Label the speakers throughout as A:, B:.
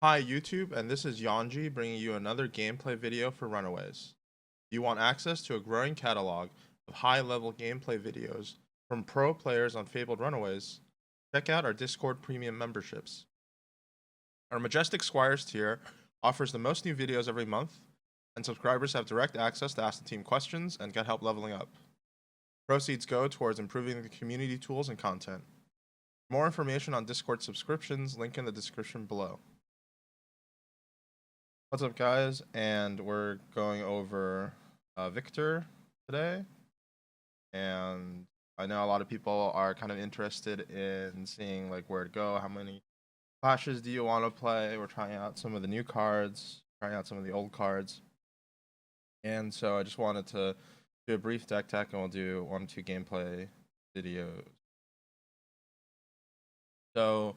A: Hi YouTube, and this is Yanji bringing you another gameplay video for Runaways. If you want access to a growing catalog of high-level gameplay videos from pro players on Fabled Runaways, check out our Discord premium memberships. Our Majestic Squires tier offers the most new videos every month, and subscribers have direct access to ask the team questions and get help leveling up. Proceeds go towards improving the community tools and content. For more information on Discord subscriptions, link in the description below. What's up, guys? And we're going over Victor today. And I know a lot of people are kind of interested in seeing like where to go, how many clashes do you want to play? We're trying out some of the new cards, trying out some of the old cards. And so I just wanted to do a brief deck tech, and we'll do 1 or 2 gameplay videos. So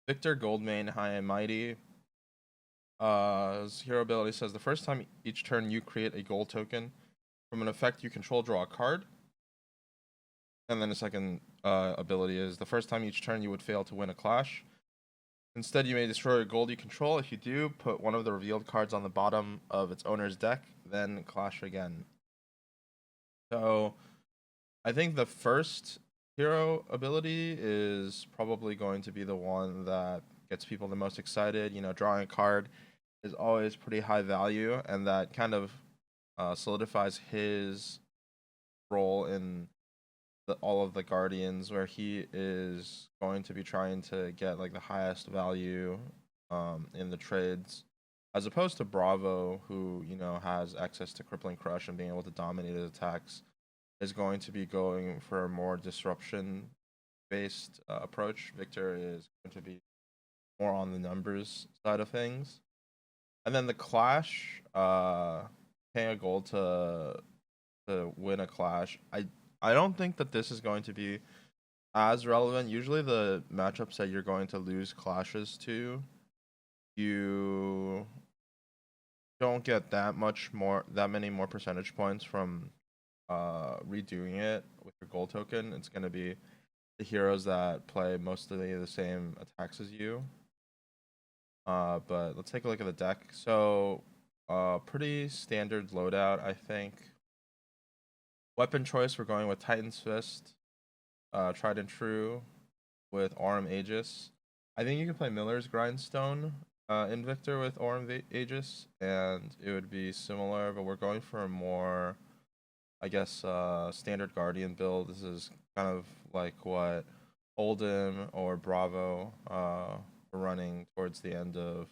A: Victor Goldmane, High and Mighty. His hero ability says the first time each turn you create a gold token from an effect you control, draw a card. And then the second ability is the first time each turn you would fail to win a clash. Instead, you may destroy a gold you control. If you do, put one of the revealed cards on the bottom of its owner's deck, then clash again. So I think the first hero ability is probably going to be the one that gets people the most excited. You know, drawing a card is always pretty high value, and that kind of solidifies his role in all of the Guardians, where he is going to be trying to get like the highest value in the trades, as opposed to Bravo, who has access to Crippling Crush and being able to dominate his attacks, is going to be going for a more disruption based approach. Victor is going to be more on the numbers side of things. And then the Clash, paying a gold to win a Clash. I don't think that this is going to be as relevant. Usually the matchups that you're going to lose clashes to, you don't get that many more percentage points from redoing it with your gold token. It's going to be the heroes that play mostly the same attacks as you. But let's take a look at the deck. So pretty standard loadout, I think. Weapon choice, we're going with Titan's Fist, Tried and True with Aurum Aegis. I think you can play Miller's Grindstone in Victor with Aurum Aegis, and it would be similar, but we're going for a more, I guess, standard Guardian build. This is kind of like what Oldhim or Bravo were running towards the end of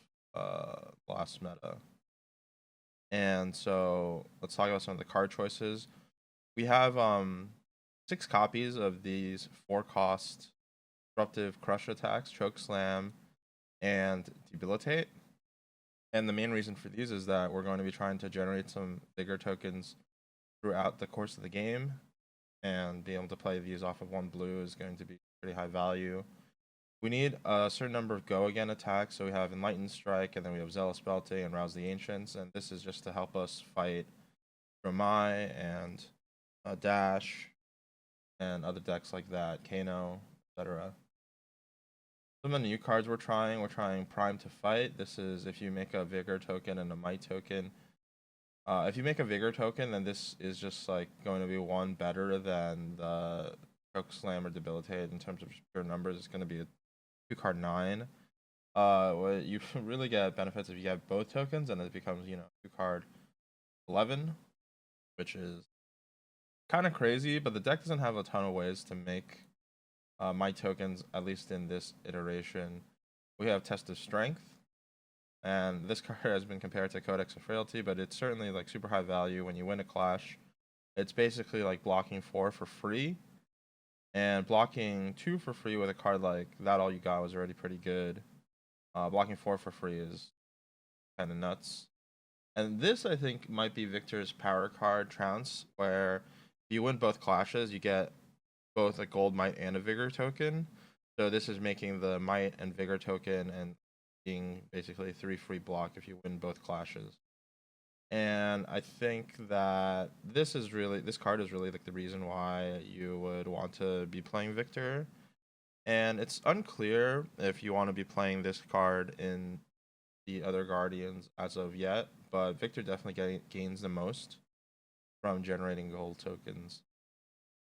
A: last meta. And so let's talk about some of the card choices. We have 6 copies of these 4-cost disruptive crush attacks, choke slam, and debilitate. And the main reason for these is that we're going to be trying to generate some bigger tokens throughout the course of the game, and being able to play these off of 1 blue is going to be pretty high value. We need a certain number of go again attacks, so we have Enlightened Strike, and then we have Zealous Belting and Rouse the Ancients, and this is just to help us fight Ramai and Dash and other decks like that, Kano, etc. Some of the new cards we're trying Prime to Fight. This is if you make a Vigor token and a Might token. If you make a Vigor token, then this is just like going to be 1 better than the Choke Slam or Debilitate in terms of pure numbers. It's going to be a 2-card 9. What you really get benefits if you have both tokens, and it becomes 2-card 11, which is kind of crazy, but the deck doesn't have a ton of ways to make my tokens, at least in this iteration. We have Test of Strength, and this card has been compared to Codex of Frailty, but it's certainly like super high value when you win a clash. It's basically like blocking 4 for free, and blocking 2 for free with a card like that all you got was already pretty good. Blocking 4 for free is kind of nuts. And this, I think, might be Victor's power card, Trounce, where you win both clashes, you get both a gold might and a vigor token. So this is making the might and vigor token and being basically 3 free block if you win both clashes. And I think that this card is really like the reason why you would want to be playing Victor. And it's unclear if you want to be playing this card in the other Guardians as of yet, but Victor definitely gains the most from generating gold tokens.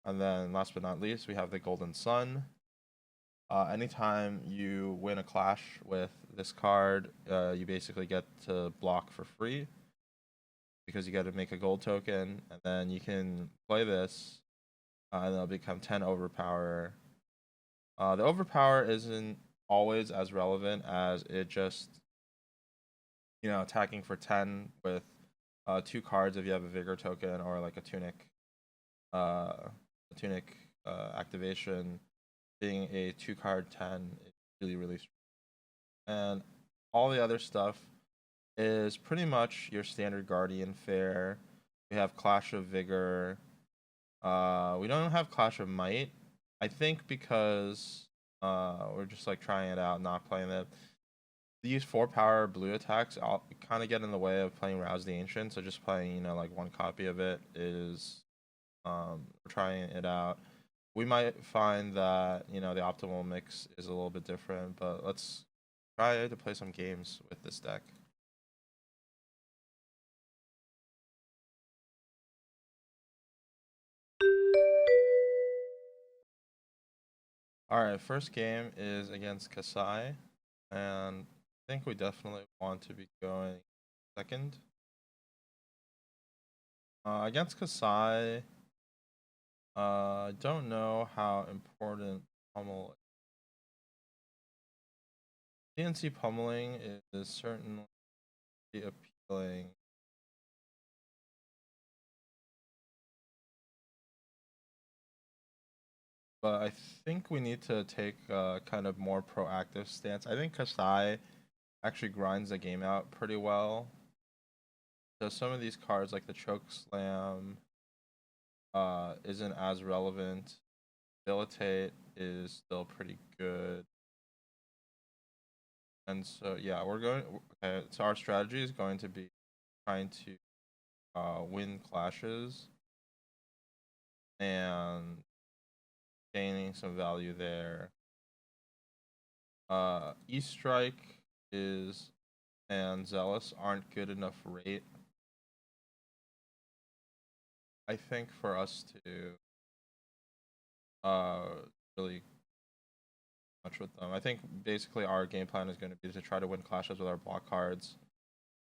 A: And then last but not least, we have the Golden Sun. Anytime you win a clash with this card, you basically get to block for free because you got to make a gold token, and then you can play this, and it'll become 10 overpower. The overpower isn't always as relevant as it just, attacking for 10 with 2 cards if you have a vigor token or like a tunic activation. Being a 2-card 10 is really, really strong. And all the other stuff is pretty much your standard Guardian fare. We have Clash of Vigor. We don't have Clash of Might. I think because we're just like trying it out, not playing it. These 4-power blue attacks kind of get in the way of playing Rouse the Ancient. So just playing, like 1 copy of it is we're trying it out. We might find that the optimal mix is a little bit different, but let's try to play some games with this deck. All right, first game is against Casai, and I think we definitely want to be going second. Against Kasai, I don't know how important pummel. CNC pummeling is certainly appealing. But I think we need to take a kind of more proactive stance. I think Kasai actually grinds the game out pretty well. So some of these cards, like the Choke Slam, isn't as relevant. Debilitate is still pretty good. And so yeah, we're going. Okay, so our strategy is going to be trying to win clashes and gaining some value there. E-Strike is and Zealous aren't good enough rate, I think, for us to really much with them. I think basically our game plan is going to be to try to win clashes with our block cards,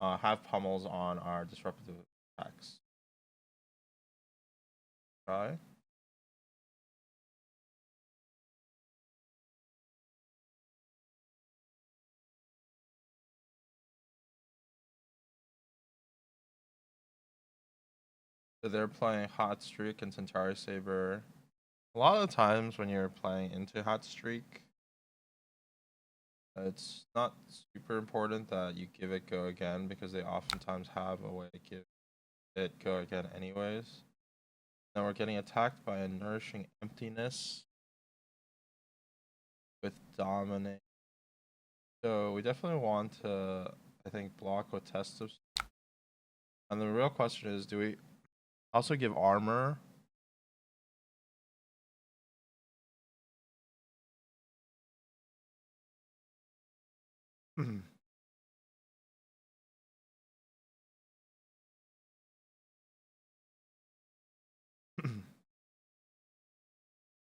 A: have pummels on our disruptive attacks. Try. So they're playing Hot Streak and Centauri Saber. A lot of the times when you're playing into Hot Streak, it's not super important that you give it go again because they oftentimes have a way to give it go again anyways. Now we're getting attacked by a Nourishing Emptiness with Dominate. So we definitely want to, I think, block with Test of. And the real question is, do we also give armor?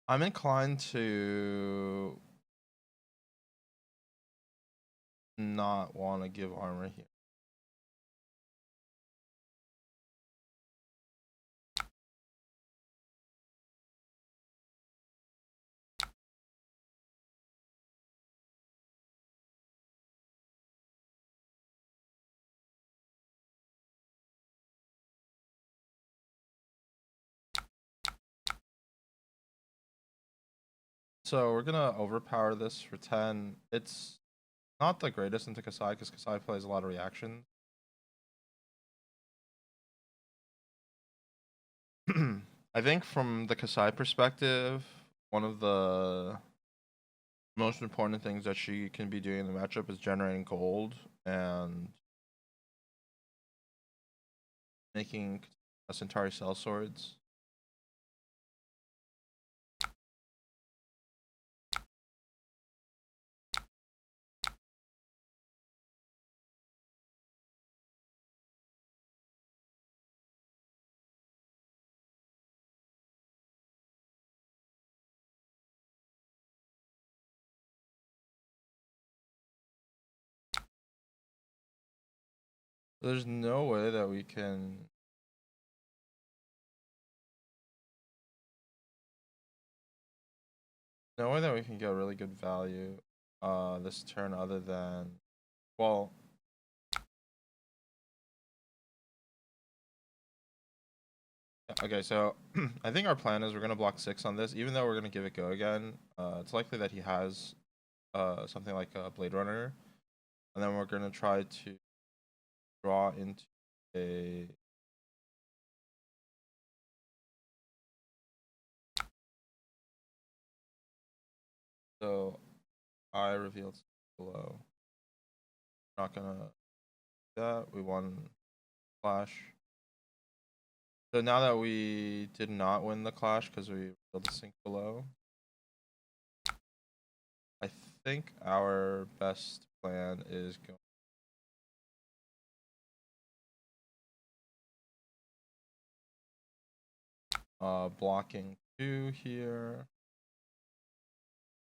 A: I'm inclined to not want to give armor here. So we're gonna overpower this for 10. It's not the greatest into Kasai because Kasai plays a lot of reaction. I think from the Kasai perspective, one of the most important things that she can be doing in the matchup is generating gold and making Centauri Cell Swords. There's no way that we can. No way that we can get really good value this turn other than, well, okay, so I think our plan is we're gonna block 6 on this, even though we're gonna give it go again. It's likely that he has something like a Blade Runner, and then we're gonna try to draw into a so I revealed below. Not gonna do that. We won Clash. So now that we did not win the Clash because we revealed the sink below, I think our best plan is going blocking 2 here.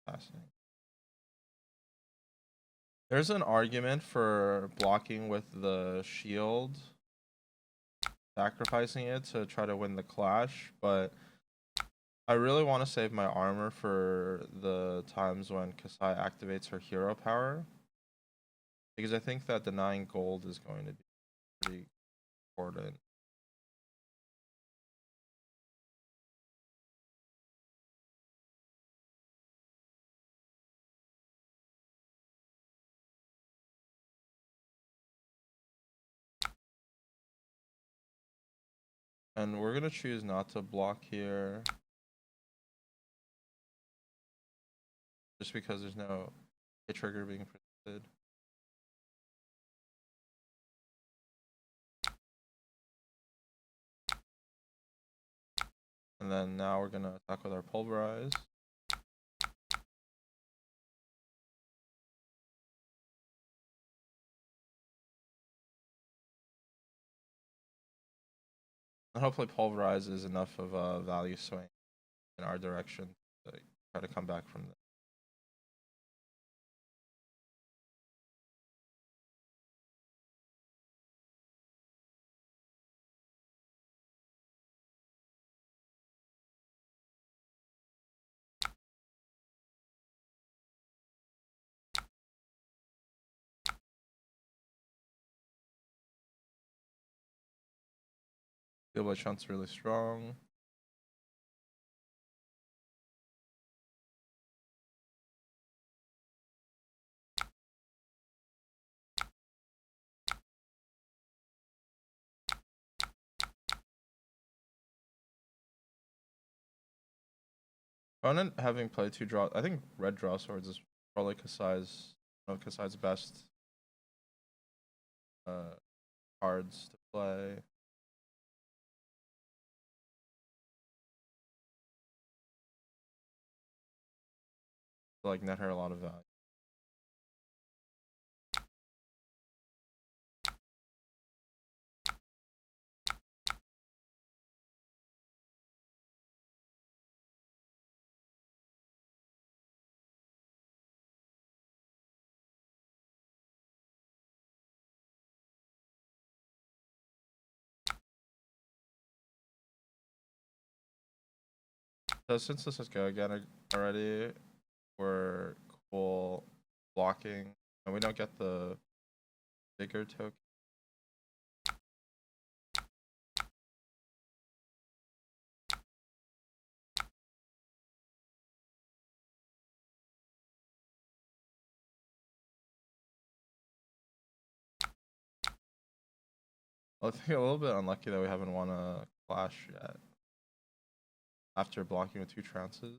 A: Passing. There's an argument for blocking with the shield, sacrificing it to try to win the clash, but I really want to save my armor for the times when Kasai activates her hero power, because I think that denying gold is going to be pretty important. And we're gonna choose not to block here, just because there's no hit trigger being predicted. And then now we're gonna attack with our pulverize. And hopefully pulverize is enough of a value swing in our direction to try to come back from there. Feel like Chunt's really strong. Opponent having played 2 draw, I think red draw swords is probably Kasai's one of Kasai's best cards to play. To, like, net her a lot of value. So since this is go again already, we're cool blocking, and we don't get the bigger token. I think a little bit unlucky that we haven't won a clash yet after blocking with 2 trances.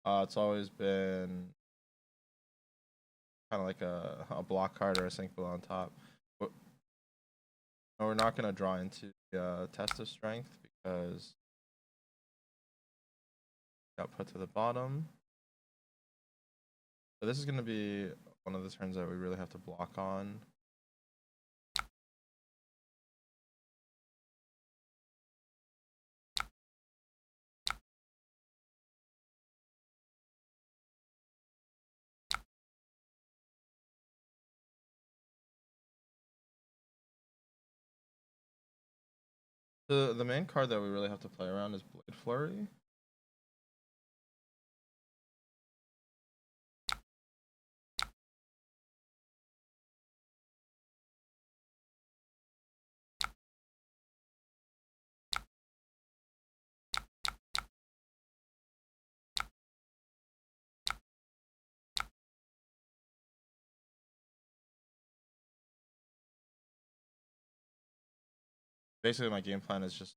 A: It's always been kind of like a block card or a sink below on top. But we're not going to draw into test of strength because got put to the bottom. So this is going to be one of the turns that we really have to block on. The main card that we really have to play around is Blade Flurry. Basically, my game plan is just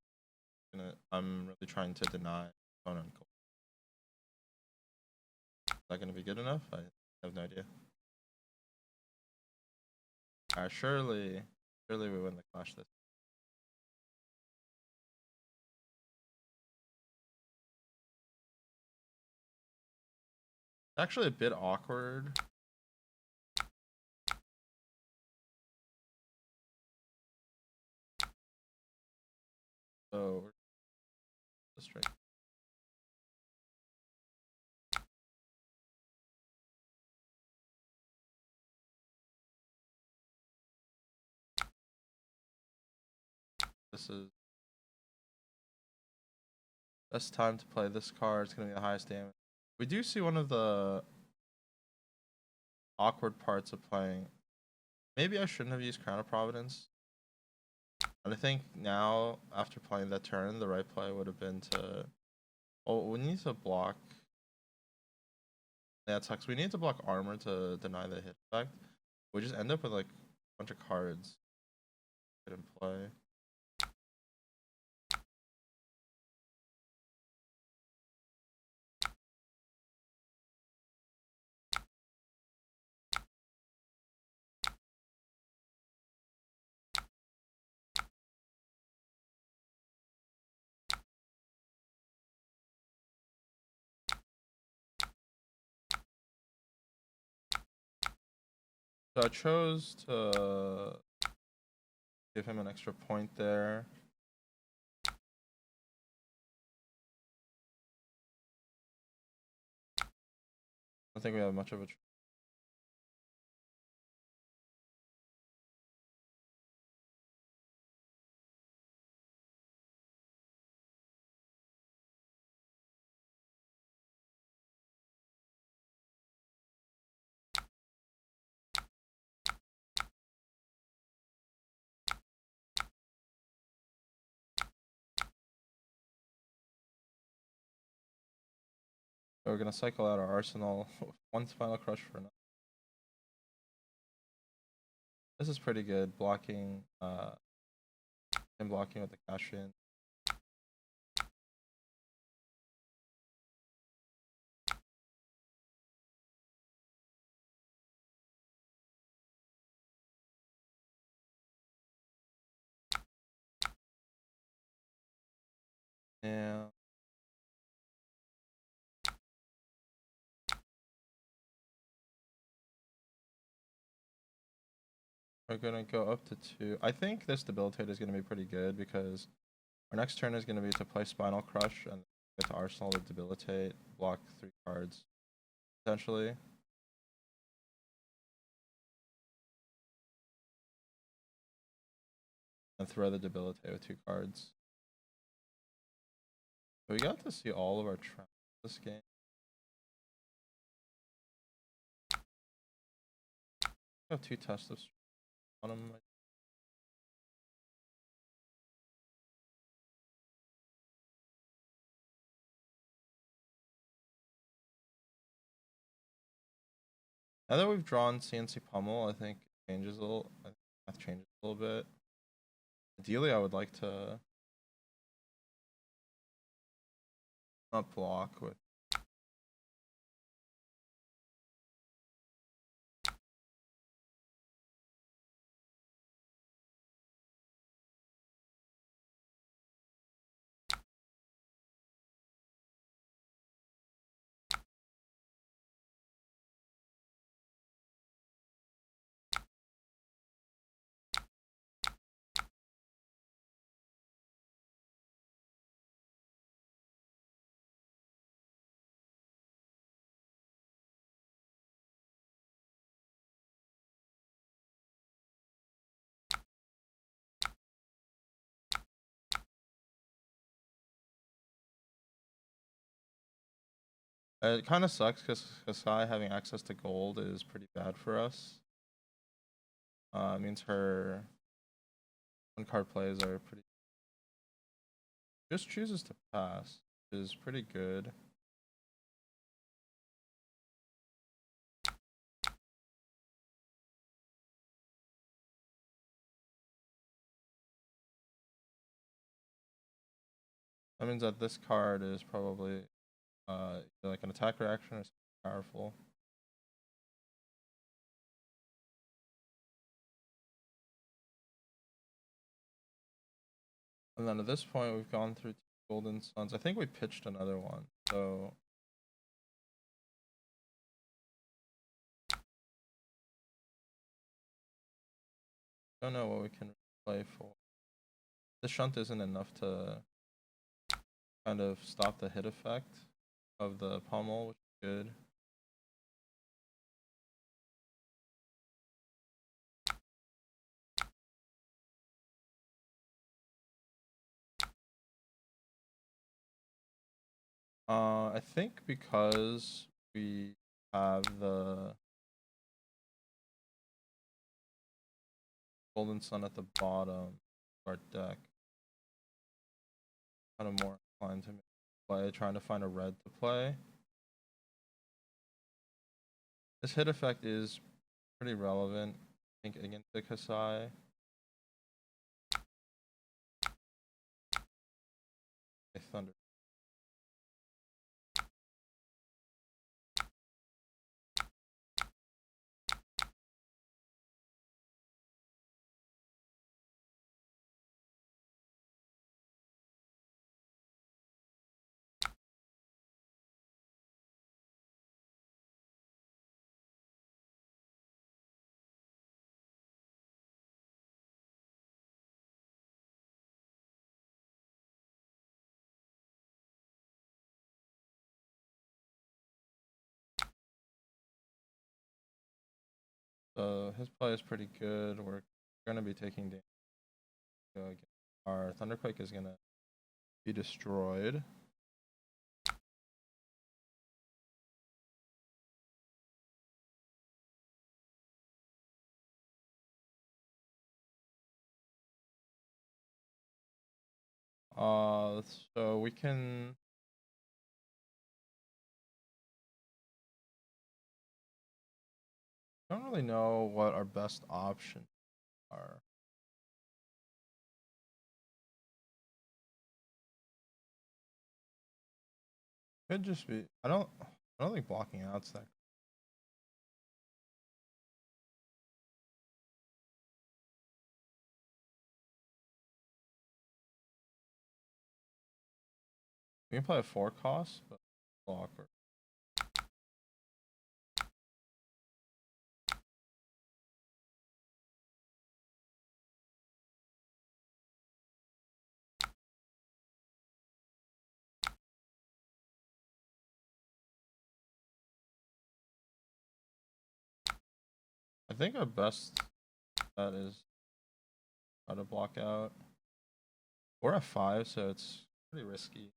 A: I'm really trying to deny opponent. Is that gonna be good enough? I have no idea. Alright, surely we win the clash this. It's actually a bit awkward. So the straight. This is best time to play this card. It's gonna be the highest damage. We do see one of the awkward parts of playing. Maybe I shouldn't have used Crown of Providence. But I think now, after playing that turn, the right play would have been to. Oh, we need to block. Yeah, it sucks. We need to block armor to deny the hit effect. We just end up with like a bunch of cards in play. So I chose to give him an extra point there. I don't think we have much of a. We're gonna cycle out our arsenal. One Final Crush for another. This is pretty good. Blocking, and blocking with the cash in. Yeah. We're gonna go up to 2. I think this debilitate is gonna be pretty good because our next turn is gonna be to play Spinal Crush and get to Arsenal to debilitate, block 3 cards, potentially. And throw the debilitate with 2 cards. So we got to see all of our traps this game. I have 2 tests on them. Now that we've drawn CNC Pummel, I think it changes a little. I think math changes a little bit. Ideally, I would like to not block with. It kind of sucks because Kasai having access to gold is pretty bad for us. It means her one card plays are pretty. Just chooses to pass, which is pretty good. That means that this card is probably like an attack reaction or something powerful. And then at this point, we've gone through two Golden Suns. I think we pitched another one, so don't know what we can play for. The shunt isn't enough to kind of stop the hit effect of the pommel, which is good. I think because we have the Golden Sun at the bottom of our deck, kind of more inclined to play, trying to find a red to play. This hit effect is pretty relevant, I think, against the Kasai. Thunder. So his play is pretty good. We're gonna be taking damage. So our Thunderquake is gonna be destroyed. So we can. I don't really know what our best options are. Could just be. I don't think blocking out's that. We can play a 4 cost, but blocker. I think our best bet is try to block out. We're at 5, so it's pretty risky.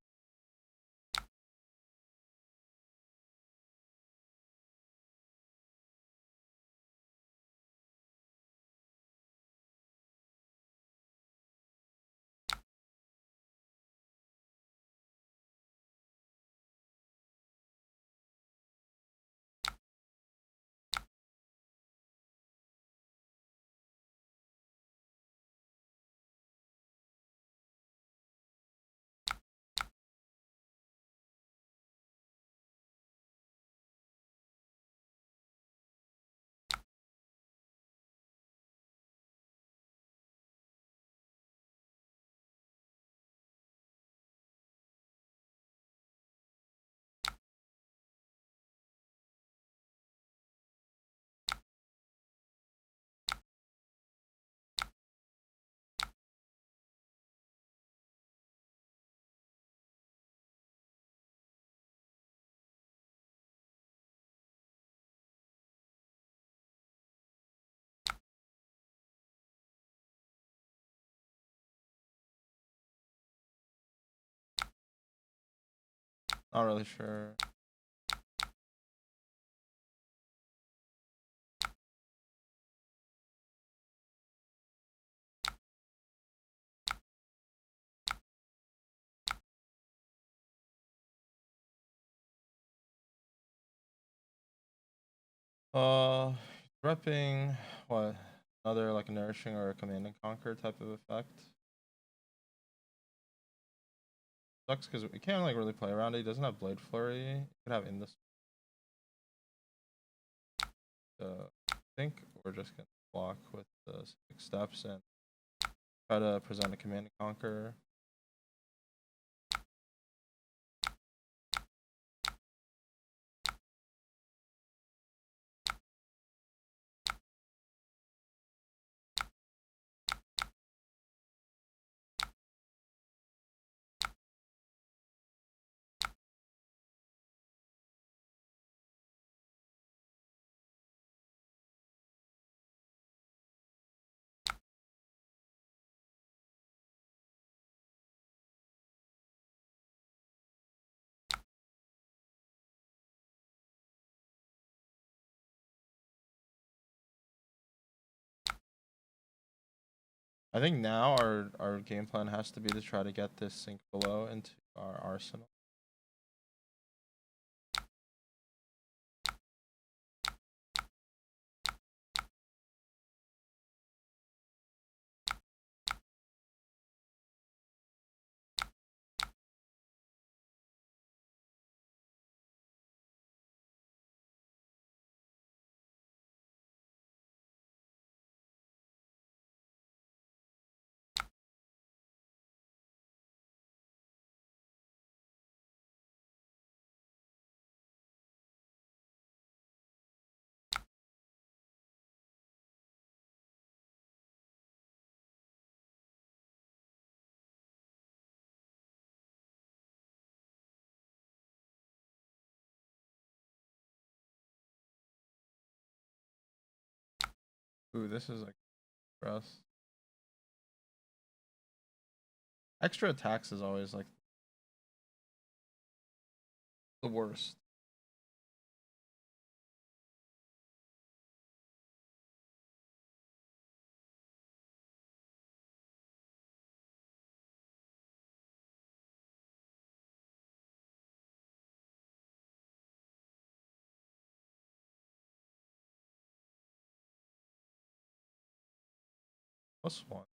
A: Not really sure. Uh, repping what? Another like nourishing or a command and conquer type of effect. Sucks because we can't like really play around it. He doesn't have blade flurry. He could have in this. I think we're just gonna block with the 6 steps and try to present a command and conquer. I think now our game plan has to be to try to get this sink below into our arsenal. Ooh, this is like for us. Extra attacks is always like the worst. +1.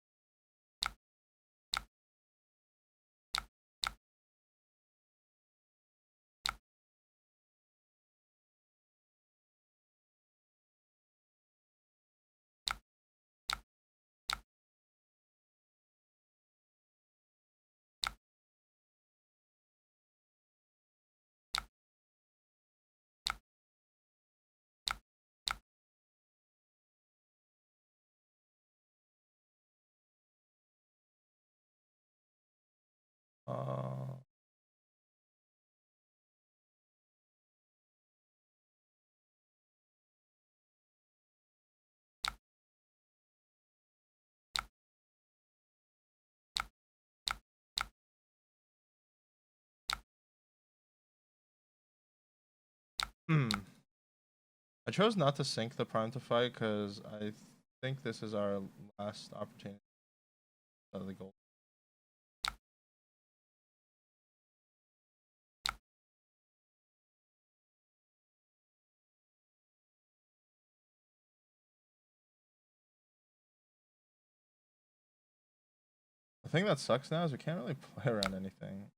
A: Uh, hmm. I chose not to sink the prime to fight because I think this is our last opportunity of the gold. The thing that sucks now is we can't really play around anything.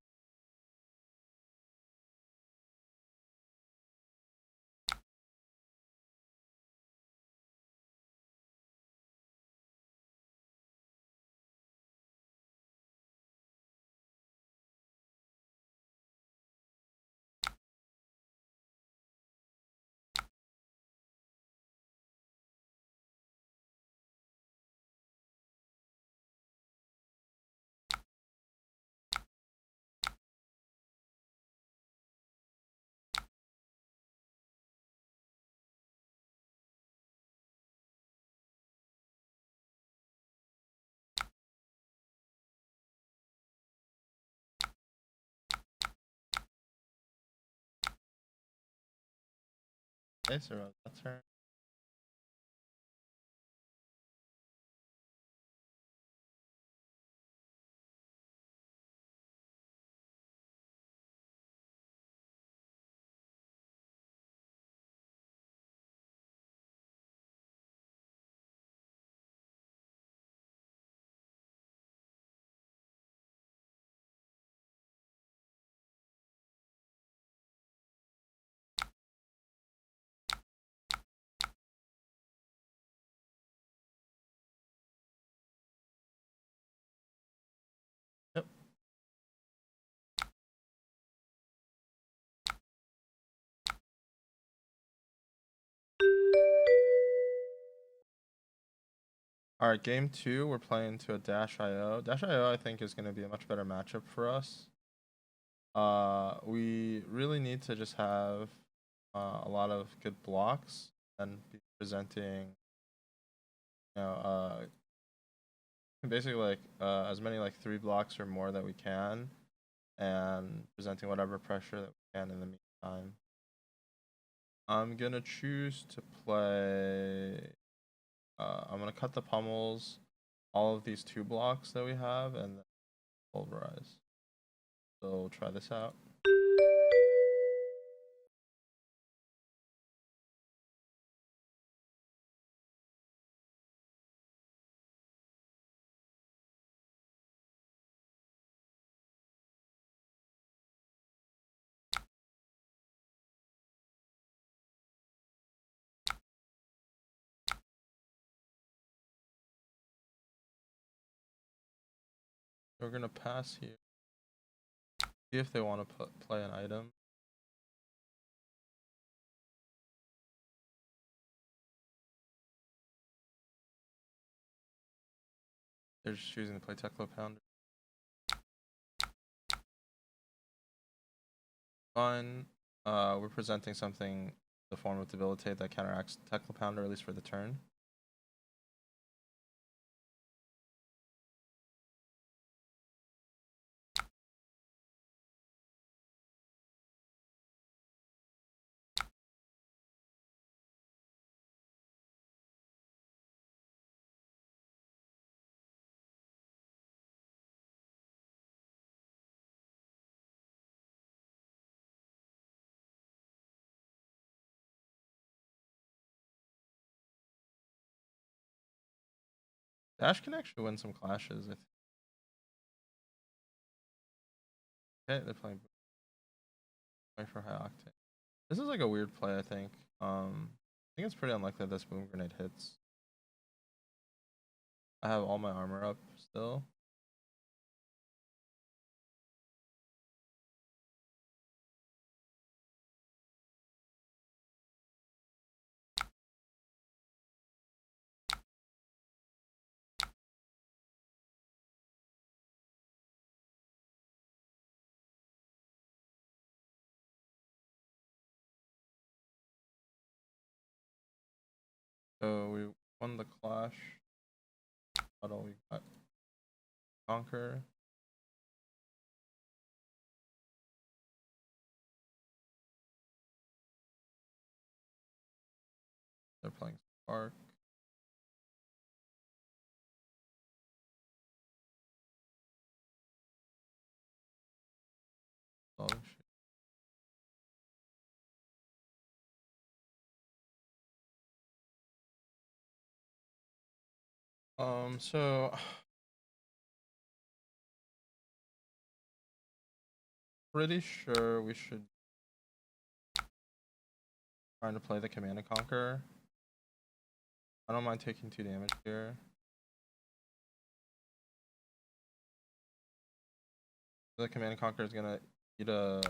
A: Okay, so that's her. All right, game two, we're playing to a Dash IO. Dash IO, I think, is going to be a much better matchup for us. We really need to just have a lot of good blocks and be presenting, basically like as many like 3 blocks or more that we can, and presenting whatever pressure that we can in the meantime. I'm gonna choose to play. I'm gonna cut the pummels, all of these 2 blocks that we have, and then pulverize. So we'll try this out. We're gonna pass here. See if they want to play an item. They're just choosing to play Teklo Pounder. Fine. We're presenting something the form of Debilitate that counteracts Teklo Pounder, at least for the turn. Dash can actually win some clashes. Okay, they're playing for high octane. This is like a weird play, I think. I think it's pretty unlikely that this boom grenade hits. I have all my armor up still. So we won the clash. Battle we got Conquer. They're playing Spark. Oh shit. So pretty sure we should try to play the Command and Conquer. I don't mind taking 2 damage here. The Command and Conquer is gonna eat a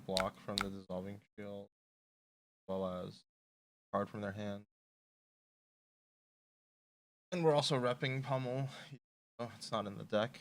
A: block from the Dissolving Shield, as well as card from their hand. And we're also repping Pummel. Oh, it's not in the deck.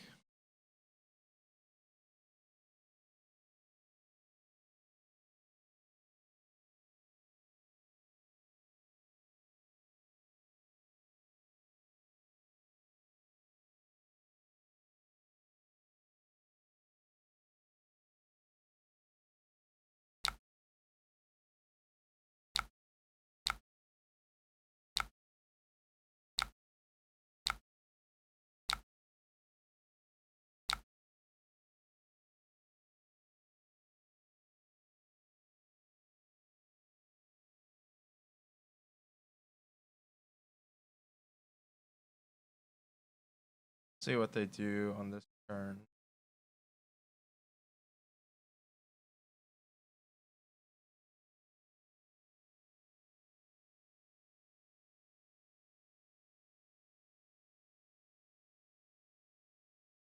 A: See what they do on this turn.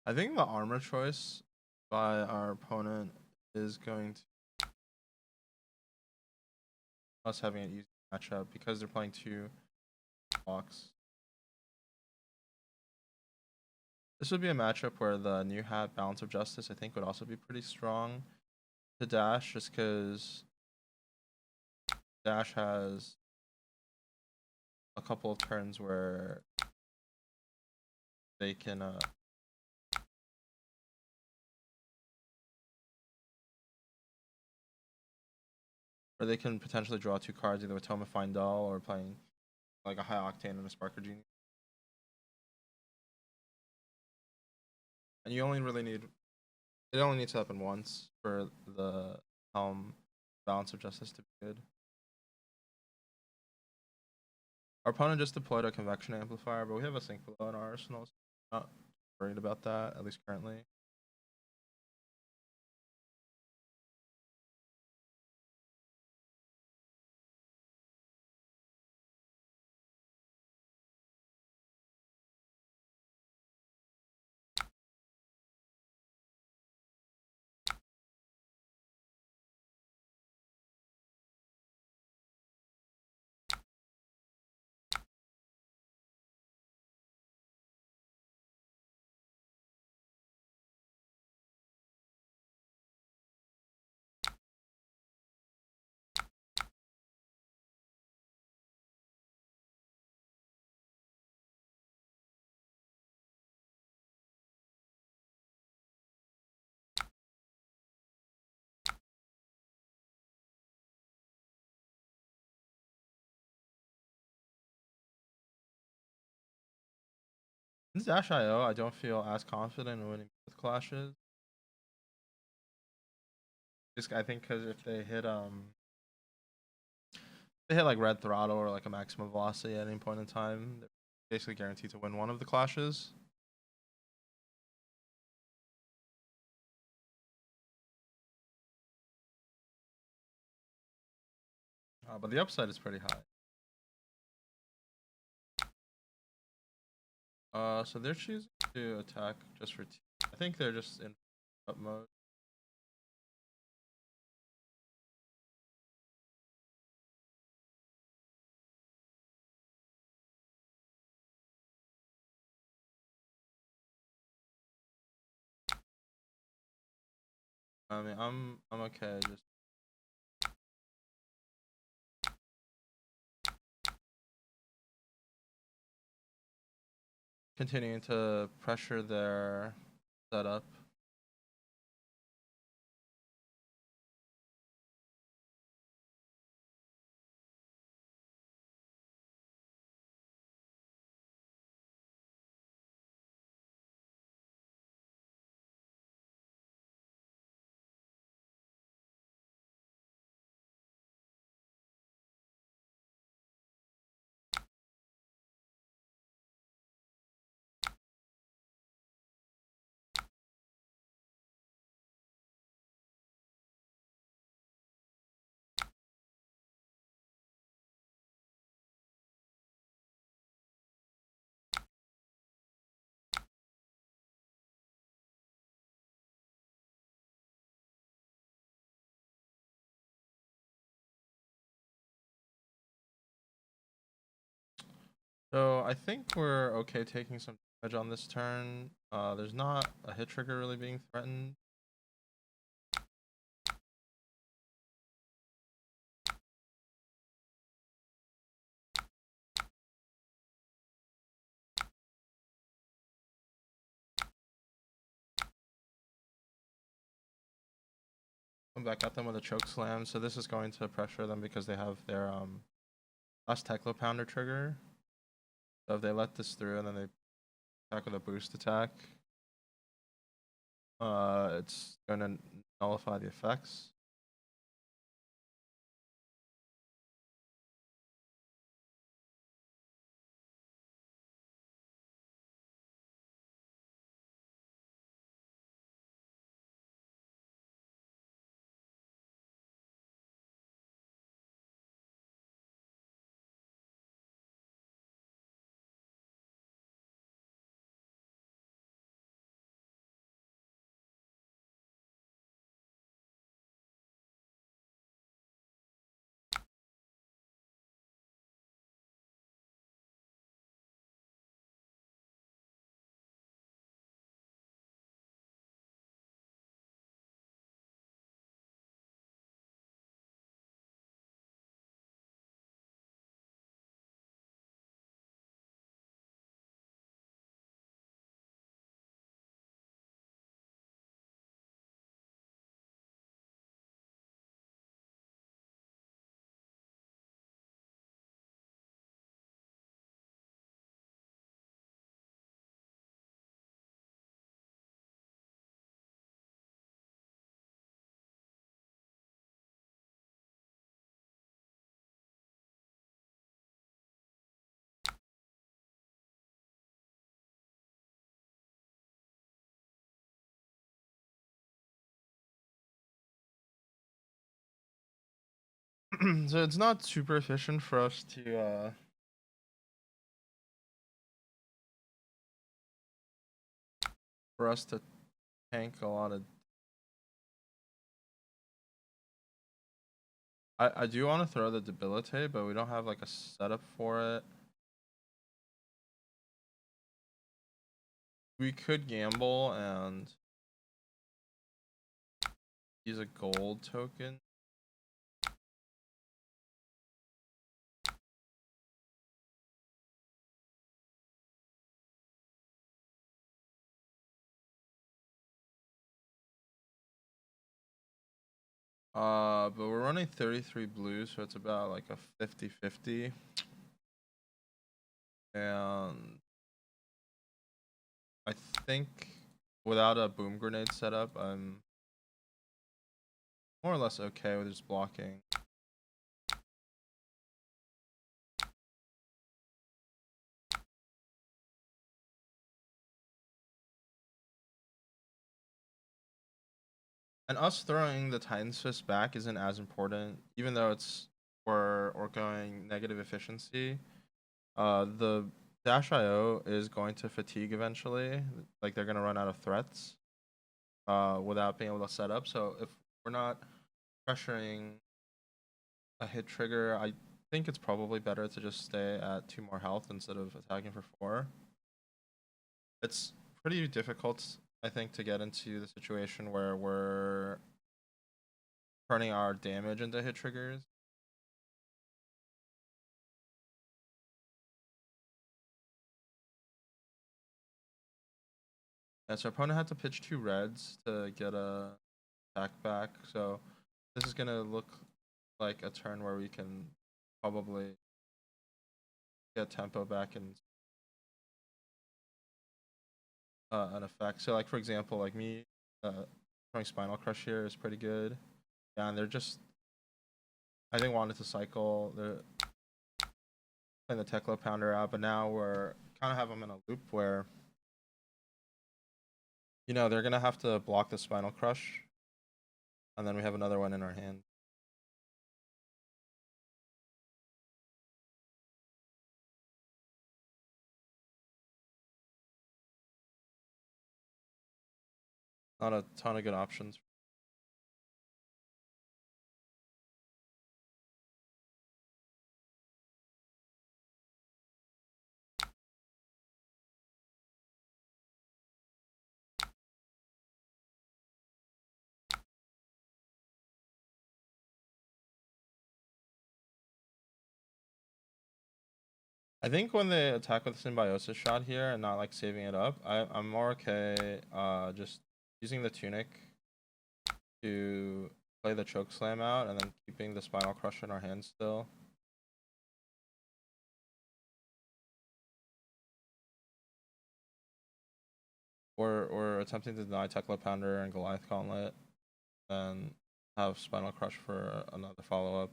A: I think the armor choice by our opponent is going to us having an easy matchup because they're playing 2 blocks. This would be a matchup where the new hat Balance of Justice I think would also be pretty strong to dash, just because dash has a couple of turns they can where they can potentially draw two cards either with Tome of Findel or playing like a High Octane and a Sparker Genie. And you only really need it only needs to happen once for the Balance of Justice to be good. Our opponent just deployed a Convection Amplifier, but we have a Sync Below in our arsenal, so I'm not worried about that, at least currently. In Dash IO, I don't feel as confident in winning with clashes. Just I think because if they hit like Red Throttle or like a maximum velocity at any point in time, they're basically guaranteed to win one of the clashes. But the upside is pretty high. So they're choosing to attack just for T. I think they're just in up mode. I mean, I'm okay. Just continuing to pressure their setup. So I think we're okay taking some damage on this turn. There's not a hit trigger really being threatened. Come back at them with a choke slam. So this is going to pressure them because they have their last Teklo Pounder trigger. So if they let this through and then they attack with a boost attack, it's going to nullify the effects. So it's not super efficient for us to tank a lot of. I do want to throw the debilitate, but we don't have like a setup for it. We could gamble and use a gold token. But we're running 33 blue, so it's about like a 50-50. And I think without a boom grenade setup, I'm more or less okay with just blocking. And us throwing the Titan's Fist back isn't as important, even though we're going negative efficiency. The Dash IO is going to fatigue eventually. Like they're gonna run out of threats without being able to set up. So if we're not pressuring a hit trigger, I think it's probably better to just stay at 2 more health instead of attacking for 4. It's pretty difficult, I think, to get into the situation where we're turning our damage into hit triggers. And so our opponent had to pitch 2 reds to get a attack back. So this is gonna look like a turn where we can probably get tempo back and an effect. So like for example, like me throwing Spinal Crush here is pretty good. Yeah, and they're just I think wanted to cycle. They're playing the Teclo Pounder out, but now we're kind of have them in a loop where they're gonna have to block the Spinal Crush, and then we have another one in our hand. Not a ton of good options. I think when they attack with Symbiosis Shot here and not like saving it up, I'm more okay just using the Tunic to play the Choke Slam out and then keeping the Spinal Crush in our hands still. Or attempting to deny Tecla Pounder and Goliath Gauntlet, and have Spinal Crush for another follow-up.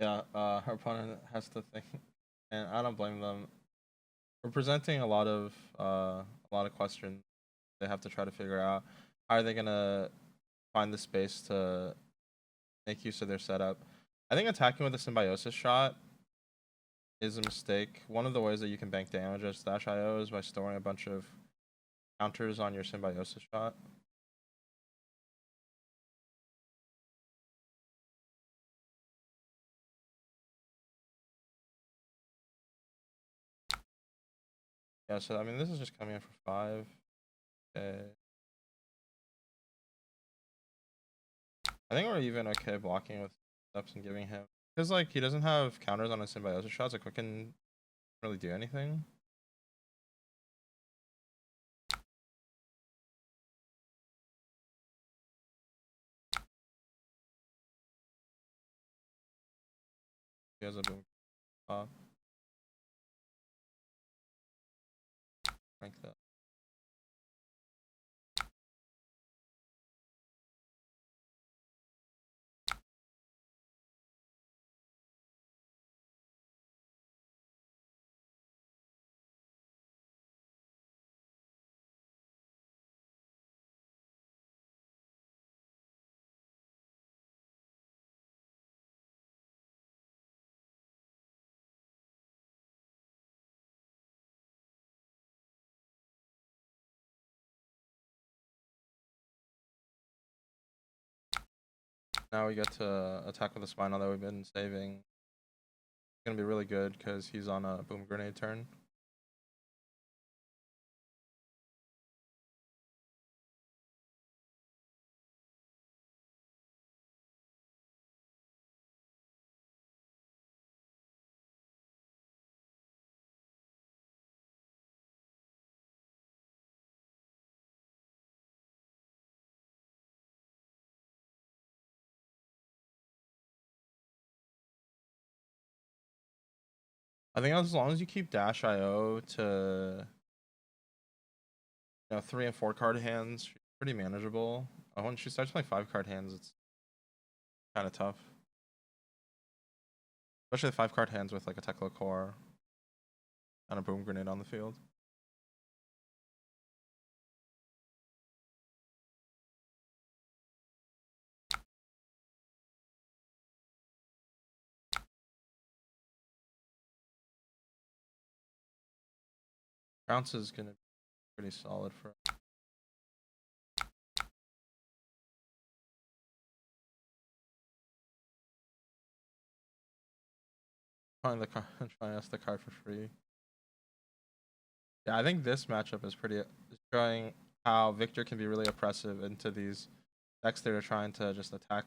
A: Yeah, her opponent has to think, and I don't blame them. We're presenting a lot of questions. They have to try to figure out how are they gonna find the space to make use of their setup. I think attacking with a Symbiosis Shot is a mistake. One of the ways that you can bank damage as Dash IO is by storing a bunch of counters on your Symbiosis Shot. Yeah, so I mean, this is just coming in for 5. Okay. I think we're even okay blocking with steps and giving him, because like he doesn't have counters on his symbiosis shots. Like, Quicken can't really do anything. He has a boom pop. Like that. Now we get to attack with the spinal that we've been saving. It's gonna be really good because he's on a boom grenade turn. I think as long as you keep dash IO to 3 and 4 card hands, she's pretty manageable. When she starts playing 5 card hands, it's kind of tough. Especially the 5 card hands with like a Tekla core and a boom grenade on the field. Bounce is gonna be pretty solid for. Trying the card, trying us the card for free. Yeah, I think this matchup is pretty showing how Victor can be really oppressive into these decks that are trying to just attack,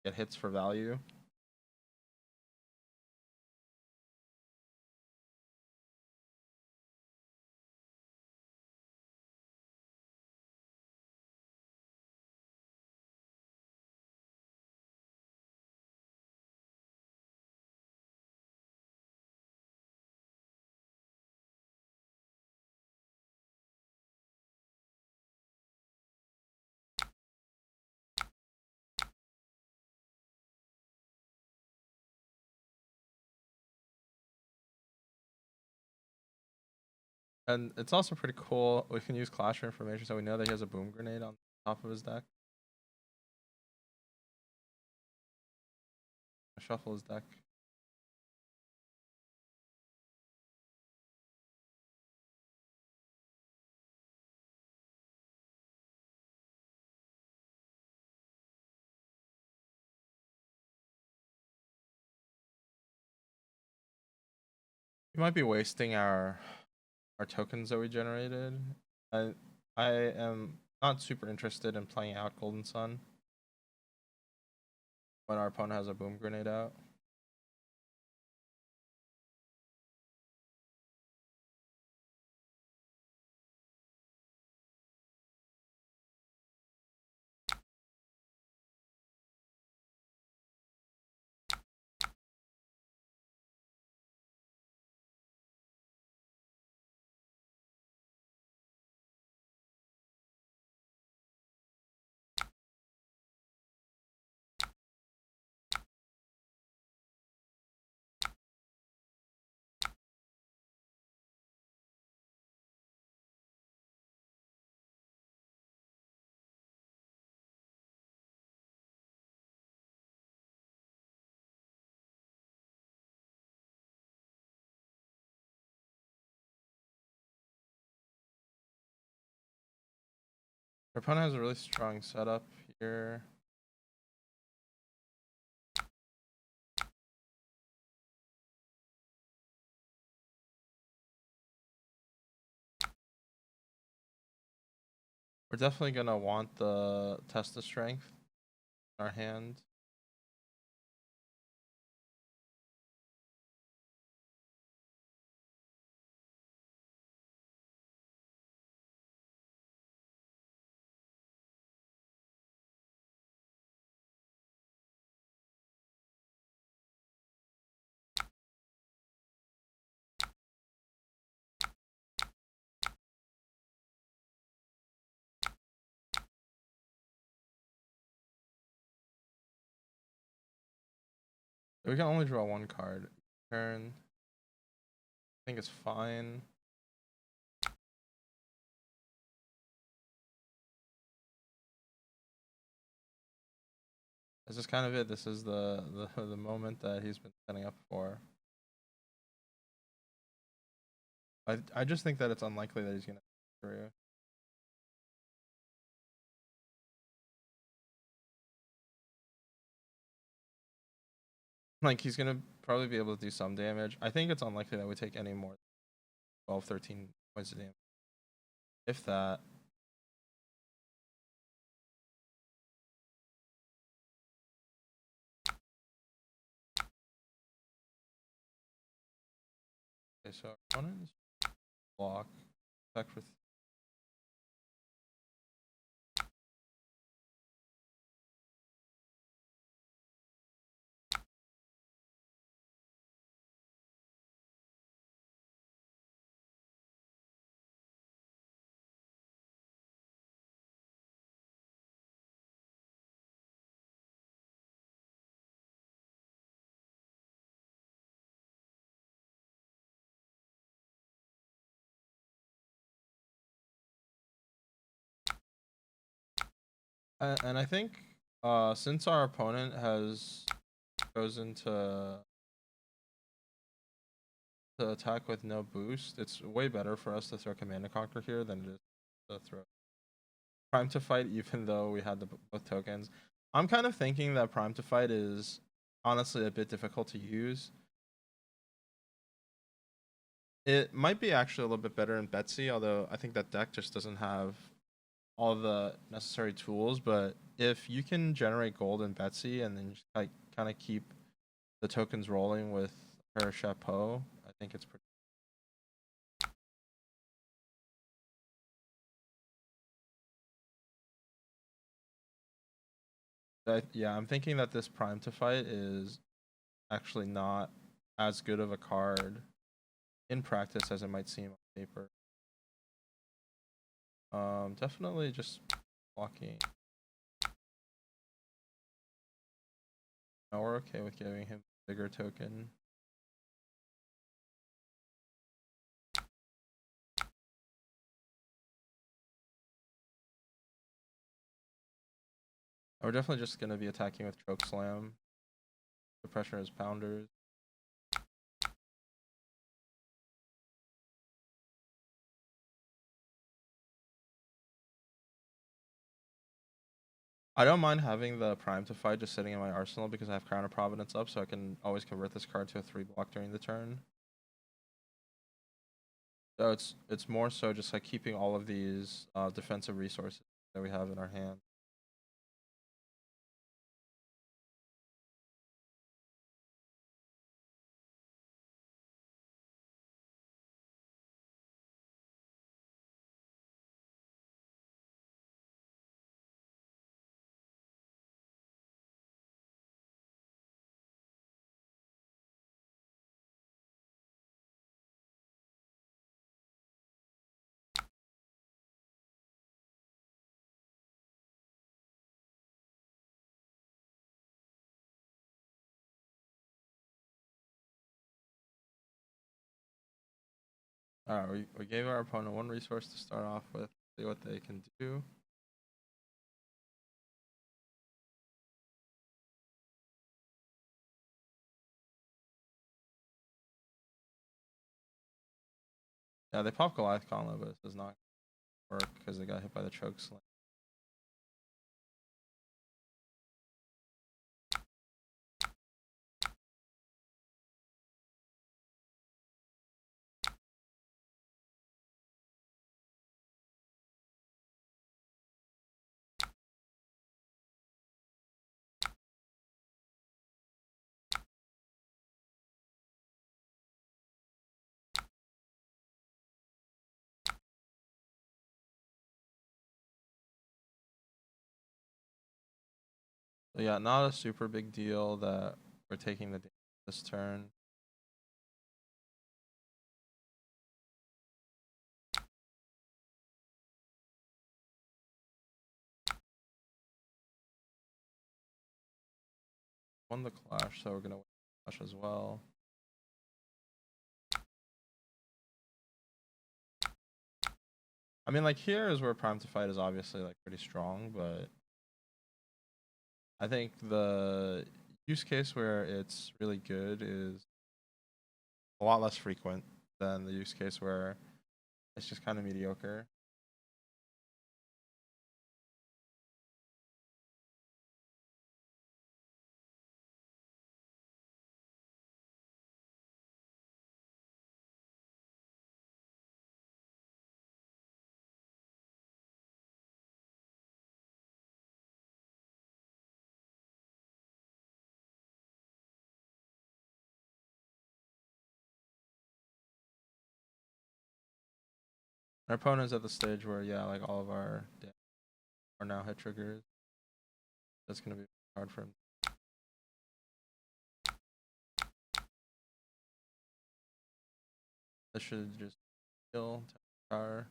A: get hits for value. And it's also pretty cool. We can use Clash for information, so we know that he has a boom grenade on top of his deck. Shuffle his deck. We might be wasting our tokens that we generated. I am not super interested in playing out Golden Sun when our opponent has a boom grenade out. Our opponent has a really strong setup here. We're definitely gonna want the test the strength in our hand. We can only draw one card. Turn. I think it's fine. This is kind of it. This is the moment that he's been setting up for. I just think that it's unlikely that he's gonna get through. Like he's gonna probably be able to do some damage. I think it's unlikely that we take any more 12, 13 points of damage. If that. Okay, so opponent is block. Attack for and I think since our opponent has chosen to attack with no boost, it's way better for us to throw Command and Conquer here than it is to throw Prime to Fight, even though we had the both tokens. I'm kind of thinking that Prime to Fight is honestly a bit difficult to use. It might be actually a little bit better in Betsy, although I think that deck just doesn't have all the necessary tools. But if you can generate gold in Betsy and then just like kind of keep the tokens rolling with her chapeau, I think it's pretty. Yeah, I'm thinking that this Prime to Fight is actually not as good of a card in practice as it might seem on paper. Definitely just blocking. Now we're okay with giving him a bigger token. We're definitely just gonna be attacking with Choke Slam. The pressure is Pounders. I don't mind having the Prime to Fight just sitting in my arsenal because I have Crown of Providence up, so I can always convert this card to a 3 block during the turn. So it's more so just like keeping all of these defensive resources that we have in our hand. Alright, we gave our opponent one resource to start off with. See what they can do. Yeah, they pop Goliath Gauntlet, but it does not work because they got hit by the Choke Slam. So yeah, not a super big deal that we're taking the damage this turn. Won the clash, so we're gonna win the clash as well. I mean, like, here is where Prime to Fight is obviously like pretty strong, but I think the use case where it's really good is a lot less frequent than the use case where it's just kind of mediocre. Our opponent's at the stage where, yeah, like all of our are now hit triggers. That's gonna be hard for him. This should just kill power.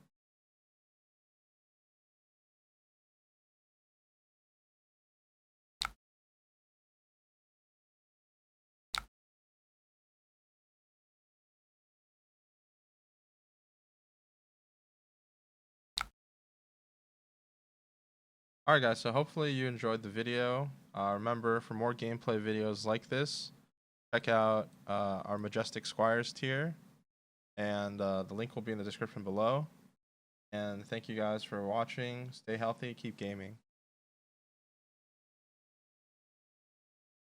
A: Alright guys, so hopefully you enjoyed the video. Remember, for more gameplay videos like this, check out our Majestic Squires tier, and the link will be in the description below. And thank you guys for watching. Stay healthy, keep gaming.